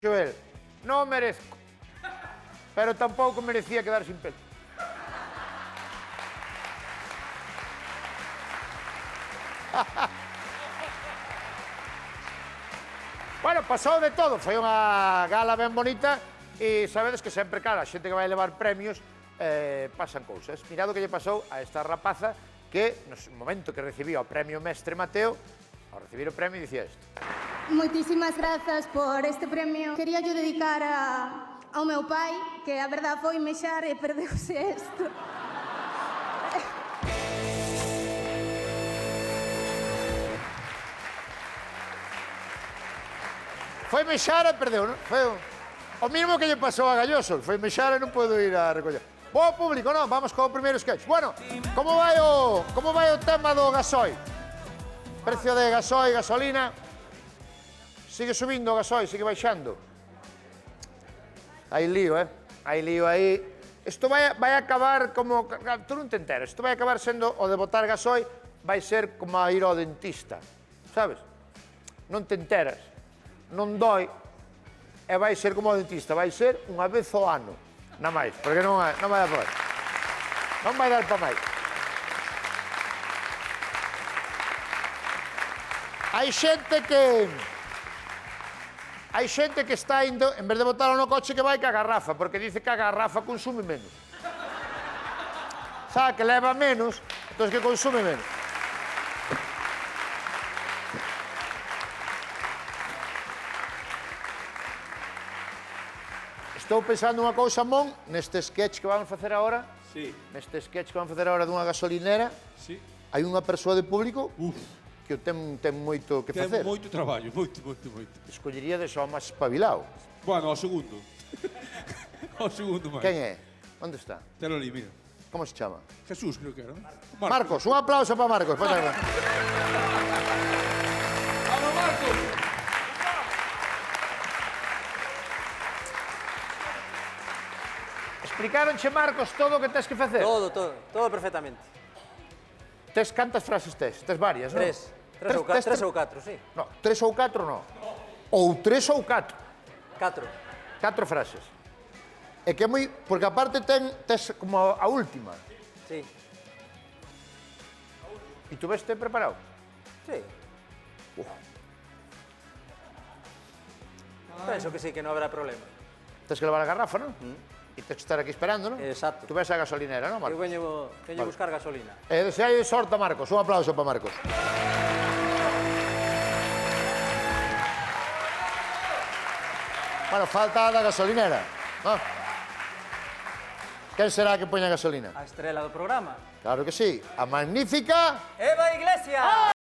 Joel, non merezco, pero tampouco merecía quedar sin pelo. Bueno, pasou de todo, foi unha gala ben bonita e sabedes que sempre, claro, a xente que vai levar premios pasan cousas. Mirad o que lle pasou a esta rapaza que, no momento que recibía o premio Mestre Mateo, ao recibir o premio dicía isto. Moitísimas grazas por este premio. Quería yo dedicar ao meu pai, que a verdad foi mexar e perdeuse isto. Foi mexar e perdeu, non? Foi o mismo que lle pasou a Galloso. Foi mexar e non podo ir a recoller. Bo público, non? Vamos co primeiro sketch. Bueno, como vai o tema do gasoil? Precio de gasoil, gasolina. Sigue subindo o gasoil, sigue baixando. Hai lío, Hai lío aí. Isto vai acabar como... Tú non te enteras. Isto vai acabar sendo o de botar gasoil, vai ser como a ir ao dentista. Sabes? Non te enteras. Non doi, e vai ser como o dentista, vai ser unha vez ao ano, na máis, porque non vai dar para máis. Non vai dar para máis. Hai xente que está indo, en vez de botarlo no coche, que vai ca garrafa, porque dice que a garrafa consume menos. Sabe, que leva menos, entón que consume menos. Estou pensando unha cousa, Mon, neste sketch que vamos facer agora. Sí. Neste sketch que vamos facer agora dunha gasolinera. Sí. Hai unha persoa de público que ten moito que facer. Ten moito traballo, moito. Escollería de só máis espabilado. Bueno, ao segundo. Ao segundo máis. Quen é? Onde está? Telo ali, mira. Como se chama? Jesús, creo que era, non? Marcos, un aplauso para Marcos. Vamos, Marcos! Explicaronche, Marcos, todo o que tens que facer? Todo perfectamente. Tes cantas frases tes? Tes varias, non? Tres ou catro, sí. No, 3 ou 4 non. Ou 3 ou 4. 4. 4 frases. É que é moi... Porque aparte tes como a última. Sí. E tú veste preparado? Sí. Penso que sí, que non habrá problema. Tes que levar a garrafa, non? E tens que estar aquí esperando, non? Exacto. Tú ves a gasolinera, non, Eu Marcos? veño a buscar gasolina. E deseai sorte a Marcos. Un aplauso para Marcos. Bueno, falta a da gasolinera, non? Quen será que poña gasolina? A estrela do programa. Claro que sí. A magnífica... Eva Iglesia!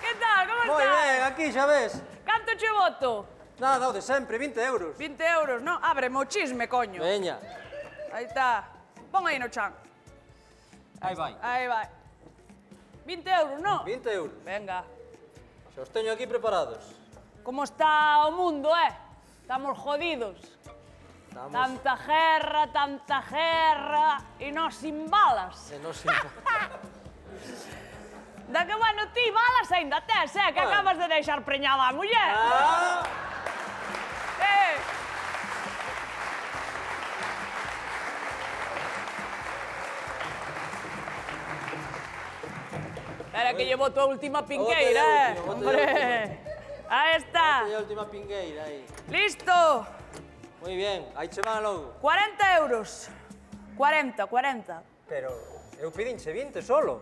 Que tal, como Moi estás? ben, aquí xa ves. Canto che voto? Nada, o de sempre, 20 euros. 20 euros, non? Ábreme o chisme, coño. Veña. Aí está. Pon aí no chan. Aí vai. Aí vai. 20 euros, non? 20 euros. Venga. Xa os teño aquí preparados. Como está o mundo, Estamos jodidos. Estamos... Tanta guerra, e nós sin balas. E non sin... Da que, bueno, ti balas ainda tes, que Bueno. acabas de deixar preñada a muller. Ah, Espera que lle boto a última Bote pinqueira, a última, bote a Hombre. Aí está. teño a última pingueira aí. Listo. Moi bien, aí che van logo. 40 euros. 40. Pero eu pedinche 20 solo.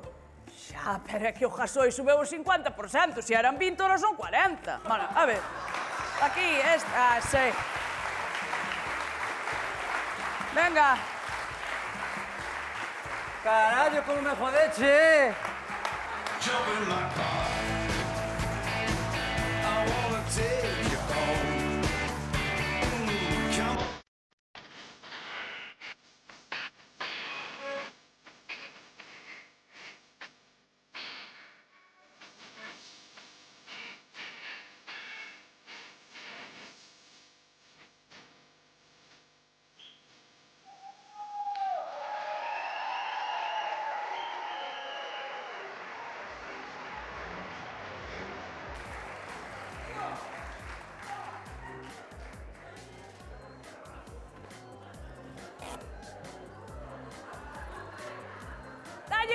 Xa, pero é que o gasoil subeu o 50%. Se eran 20, ahora son 40. Bueno, a ver. Aquí, esta, sí. Venga. Carallo, como me jodeche. Jumping like God. I wanna take you home. Come on.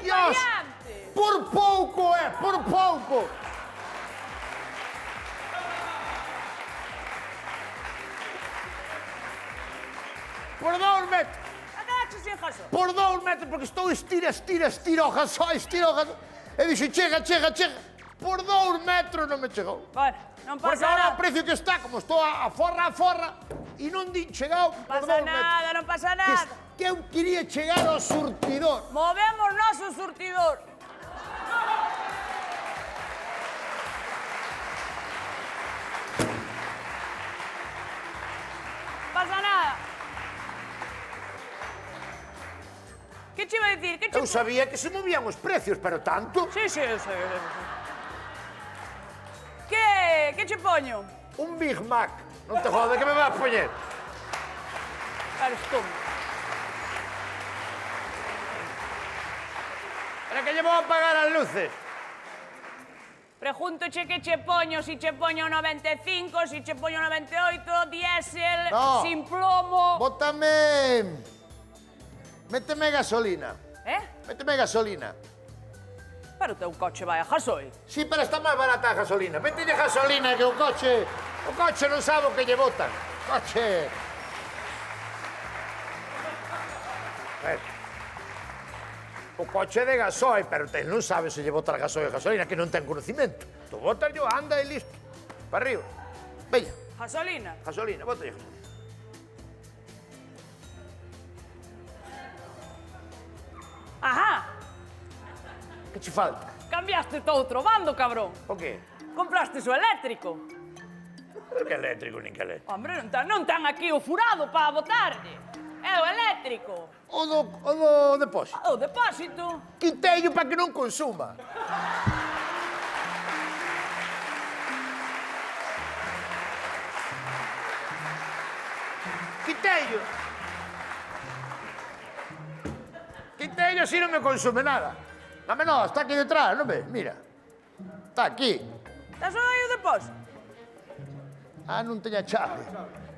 Dios! pariente! Por pouco, por pouco! Por 2 metros! Agache sin jaso. Por 2 metros, porque estou estira o gasoi, E dixo, chega. Por 2 metros non me chegou. Bueno, non Porque pasa ahora o nada. precio que está, como estou a forra, e non din chegado por 2 Pasa metros. nada, non pasa nada. Que eu quería chegar ao surtidor. Movemos noso surtidor. Pasa nada. Que che iba a dicir? Que che... Eu sabía que se movían os precios, pero tanto. Sí, eu sei. Que che poño? Un Big Mac. Non te jode, que me vas a poñer? Eres tú. Pero que lle vou a pagar as luces. Preguntoche que che poño, si che poño 95, si che poño 98, diésel, No. sin plomo... Bótame... Méteme gasolina. Méteme gasolina. Pero o teu coche vai a gasoil. Sí, pero está máis barata a gasolina. Mételle gasolina que o coche non sabe o que lle botan. Coche... O coche de gasoil, pero non sabe se lle bota gasoil a gasolina, que non ten conocimiento. Tu botas yo, anda e listo. Para arriba. Veña, Gasolina. gasolina, bótalle gasolina. Ajá, Que che falta? cambiaste todo outro bando, cabrón. O qué? Compraste o eléctrico. Pero que eléctrico, nin que eléctrico. Hombre, non tan aquí o furado para botarlle. É o eléctrico. O do depósito. O depósito. Quiteillo para que non consuma. Quiteillo. Quiteillo si non me consume nada. Dame no, está aquí detrás, non ves? Mira. Está aquí. Está só aí o depósito. Ah, non teña chave.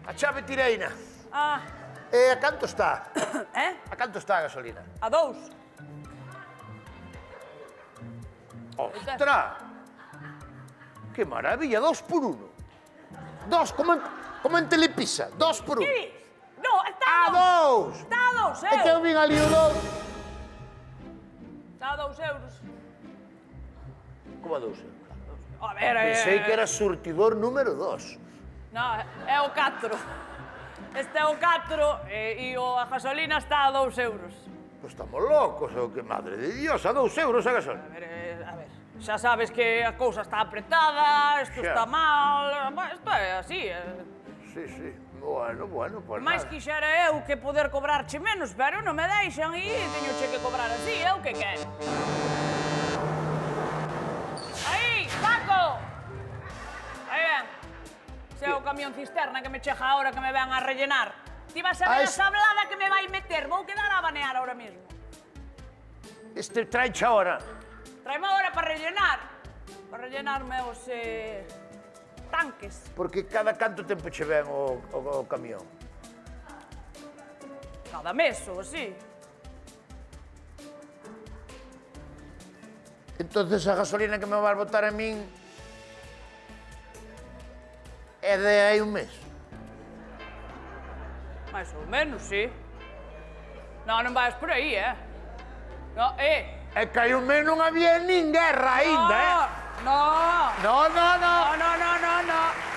A chave tireina. Ah, E a canto está? A eh? canto está a gasolina? A 2. Ostras! Que maravilla, 2 por 1. 2, como en Telepisa, 2 por 1. Que dis? No, está A a 2. 2! Está a 2 É que eu vin ali o 2. Está a 2 euros. Como a 2? A ver, Pensei que era surtidor número 2. No, é o 4. Este é o 4 e a gasolina está a 2 euros. Pois estamos locos, o que madre de Dios, a 2 euros a gasolina. A ver, xa sabes que a cousa está apretada, isto Xa. está mal, isto é así. Sí, sí. Bueno, pues Mais nada. quixera eu que poder cobrarche menos, pero non me deixan e teñoche que cobrar así, eu que quero. Aí, Paco! Aí ven. Se é o camión cisterna que me chega ahora que me ven a rellenar. Ti vas a ver a sablada que me vai meter, vou quedar a banear ahora mismo. Este traiche ahora. Traeme ahora para rellenarme os tanques. Porque cada canto tempo che ven o camión. Cada mes ou así. Entonces a gasolina que me vas botar a min é de hai un mes. Mais ou menos, sí. Non vais por aí, No, É que hai un mes non había nin guerra aínda, No. No. No.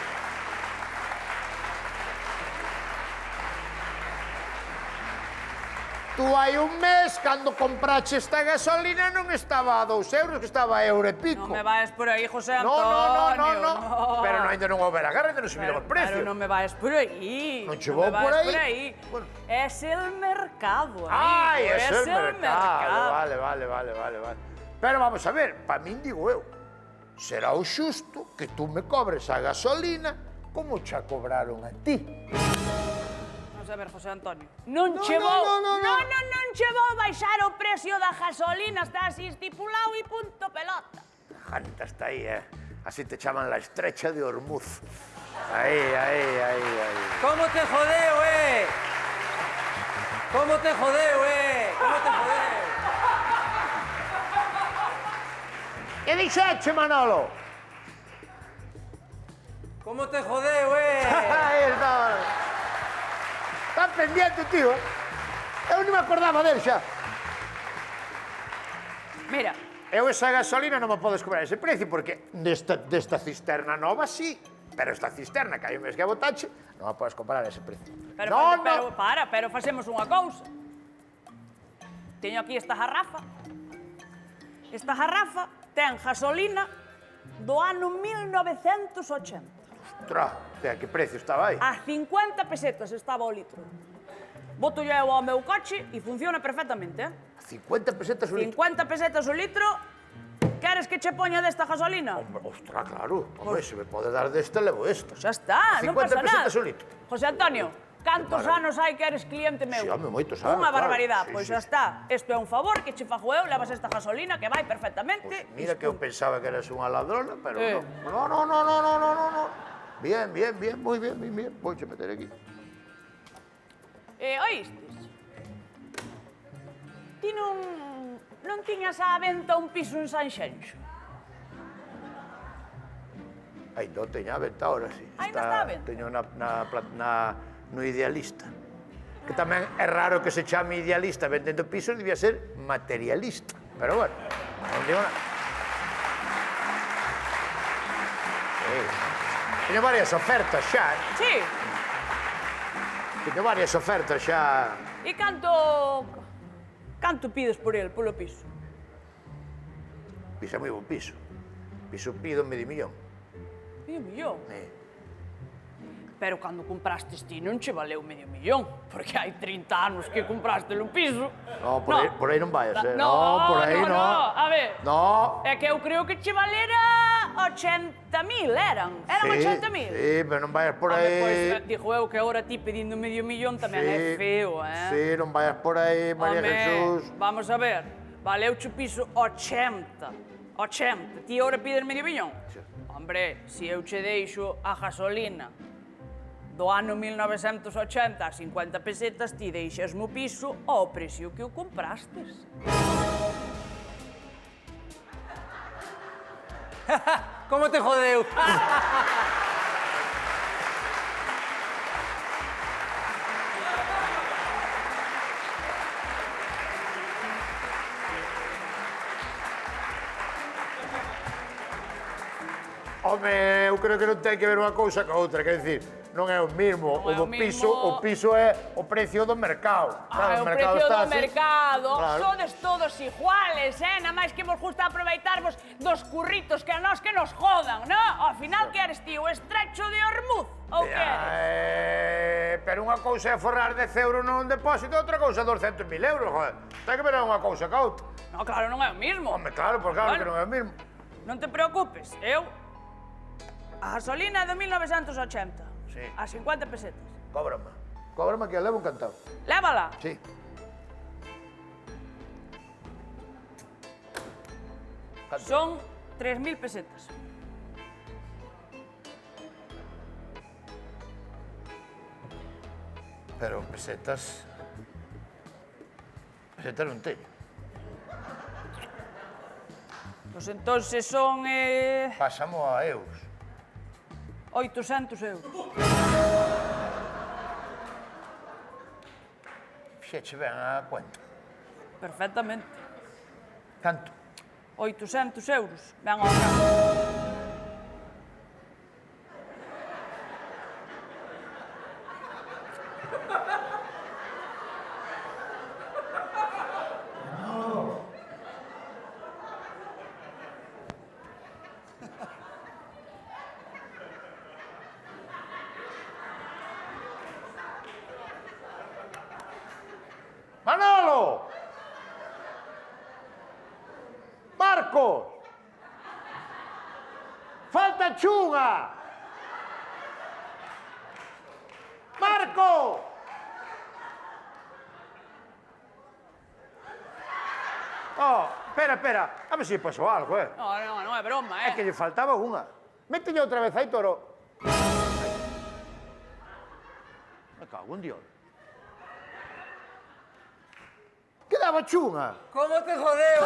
Tú hai un mes, cando comprache esta gasolina, non estaba a 2 euros, que estaba a euro e pico. Non me vais por aí, José No. Antonio. Pero ainda non houve a guerra, ainda non subiron os precios. Pero non me vais por aí. Non che vou por aí. Bueno. Es el mercado, amigo. Ai, é es el mercado. Vale. Pero vamos a ver, pa min digo eu, será o xusto que tú me cobres a gasolina como cha cobraron a ti. Vamos a ver, José Antonio. Non che vou... Non che vou baixar o precio da gasolina, está así estipulado e punto pelota. Janta está aí, Así te chaman la estrecha de Hormuz. Aí. ¿Cómo te jodeu, ¿Cómo te jodeu, ¿Cómo te jodeu? Que dixeche, Manolo? Como te jodeu, Aí está. Está pendiente, tío. Eu non me acordaba del xa. Mira, Eu esa gasolina non me podes cobrar ese precio porque desta cisterna nova sí, pero esta cisterna que hai un mes que botache non me podes comprar ese precio. pero facemos unha cousa. Teño aquí esta jarrafa. Esta jarrafa ten gasolina do ano 1980. Ostras, que precio estaba aí? A 50 pesetas estaba o litro. Boto eu ao meu coche e funciona perfectamente, 50 pesetas o litro. 50 pesetas o litro. Queres que che poña desta gasolina? Ostras, claro. Hombre, se me pode dar desta, levo esta. Xa está, non pasa 50 nada. pesetas o litro. José Antonio, cantos anos hai que eres cliente meu? Si, home, moitos anos, Unha claro. barbaridade, Sí, pois sí, xa sí. está. Isto é un favor que che fago eu, levas esta gasolina que vai perfectamente. Pues mira que eu pensaba que eras unha ladrona, pero Eh. no. No. Bien, moi bien. Vouche meter aquí. Oístes? Ti non tiñas á venta un piso en Sanxenxo? Aí non teño a venta ahora, sí. Ainda está a venta? Teño no Idealista. Que tamén é raro que se chame idealista vendendo pisos, debía ser materialista. Pero bueno, non digo nada. Teño varias ofertas xa, Sí. Teño varias ofertas xa. E canto pides por el, polo piso? Pisa moi bon piso. Piso pido medio millón. Medio millón. Pero cando comprastes ti non che valeu medio millón, porque hai 30 anos que compraste un piso. No, por aí non vayas, No, por aí no. A ver, No. é que eu creo que che valera 80.000, eran Sí, 80.000. Sí, pero non vayas por Home, aí. pois, digo eu que agora ti pedindo medio millón tamén é feo, Sí, non vayas por aí, María Home, Jesús. vamos a ver, valeu o piso 80. 80, ti agora pides medio millón? Sí. Hombre, se eu che deixo a gasolina do ano 1980 a 50 pesetas, ti deixasme o piso ao precio que o comprastes. Como te jodeu? Home, eu creo que non ten que ver unha cousa ca outra, quer dicir, non é o mismo, Non é o do o piso, mismo. o piso é o precio do mercado. Ah, Claro, o precio está do así. mercado, Claro. sodes todos iguales, nada máis que vos gusta aproveitarvos dos curritos que a nós que nos jodan, non? Ao final que eres ti, o estrecho de Ormuz, ou que eres? Pero unha cousa é forrar 10 euros nun depósito, outra cousa 200.000 euros, joder. Ten que ver unha cousa ca outra. No, claro, non é o mismo. Home, claro, pues claro Bueno. que non é o mismo. Non te preocupes, a gasolina é de 1980, Sí. a 50 pesetas. Cóbrame que a levo encantado. Lévala. Sí. Son 3.000 pesetas. Pero pesetas... Pesetas non teño. Pois entonces son Pásamo a euros. 800 euros. Fixeche ben a cuenta. Perfectamente. Canto? 800 euros. Ben ao carro. Manolo! Marcos! Falta chunga! Marco! Oh, espera. A ver se pasou algo, Non é broma, É que lle faltaba unha. Mételle outra vez aí, Toro. Me cago en Dios. Quedaba chunga. Como te jodeu,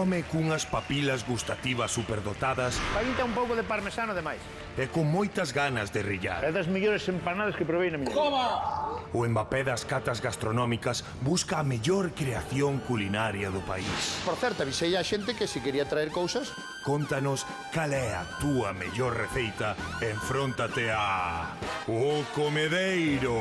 home cunhas papilas gustativas superdotadas Paguita un pouco de parmesano de máis. e con moitas ganas de rillar. É das mellores empanadas que provei na miña vida. O Mbappé das catas gastronómicas busca a mellor creación culinaria do país. Por certo, avisei a xente que se quería traer cousas. Contanos cal é a túa mellor receita e enfróntate a... O Comedeiro.